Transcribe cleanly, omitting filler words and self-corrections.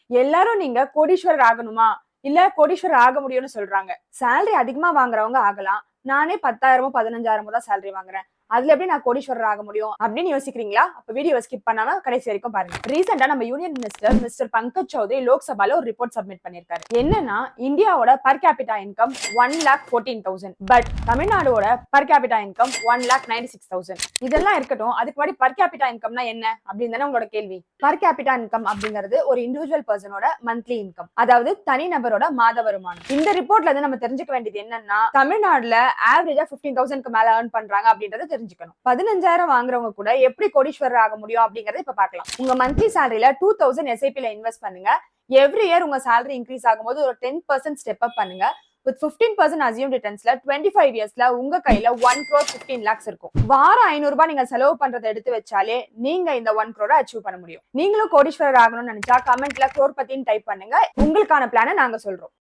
எல்லாரும் நீங்க கோடீஸ்வரர் ஆகணுமா இல்ல கோடீஸ்வரர் ஆக முடியும்னு சொல்றாங்க. சேலரி அதிகமா வாங்குறவங்க ஆகலாம். நானே 10,000 15,000 தான் சேலரி வாங்குறேன். அதுல எப்படி நான் கோடீஸ்வரர் ஆக முடியும் அப்படின்னு யோசிக்கிறீங்களா? அப்ப வீடியோ ஸ்கிப் பண்ணாம கடைசி வரைக்கும் பாருங்க. ரீசெண்டா நம்ம union minister mister Pankaj Chaudhary லோக்சபால ஒரு ரிப்போர்ட் சப்மிட் பண்ணிருக்காரு. என்னன்னா இந்தியாவோட பர் கேபிட்டா இன்கம் 1,14,000 பட் தமிழ்நாடோட பர் கேபிட்டா இன்கம் 1,96,000. இதெல்லாம் இருக்கட்டும், அதுக்கு முன்னாடி பர் கேபிட்டா இன்கம்னா என்ன அப்படின்னு தானே உங்களோட கேள்வி. பர் கேபிட்டா இன்கம் அப்படிங்கிறது ஒரு இண்டிவிஜுவல் பர்சனோட மந்த்லி இன்கம், அதாவது தனிநபரோட மாத வருமானம். இந்த ரிப்போர்ட்ல இருந்து நம்ம தெரிஞ்சுக்க வேண்டியது என்னன்னா தமிழ்நாடுல ஆவரேஜா 15,000க்கு மேல ஏர்ன் பண்றாங்க அப்படின்றத தெரிஞ்சுக்கணும். 15,000 வாங்குறவங்க கூட எப்படி கோடீஸ்வரர் ஆக முடியும் அப்படிங்கறத இப்ப பார்க்கலாம். உங்க மந்த்லி சேலரியில 2,000 SIP ல இன்வெஸ்ட் பண்ணுங்க. எவ்ரி இயர் உங்க சேலரி இன்க்ரீஸ் ஆகும்போது ஒரு 10% ஸ்டெப் அப் பண்ணுங்க. with 15% assumed returnsல 25 இயர்ஸ்ல உங்க கையில 1 crore 15 lakhs இருக்கும். வாரம் 500 ரூபாய் நீங்க செலவு பண்றதை எடுத்து வச்சாலே நீங்க இந்த 1 crore அச்சீவ் பண்ண முடியும். நீங்களும் கோடீஸ்வரர் ஆகணும்னு நினைச்சா கமெண்ட்ல crore பத்தின்னு டைப் பண்ணுங்க. உங்களுக்கான பிளானை நாங்க சொல்றோம்.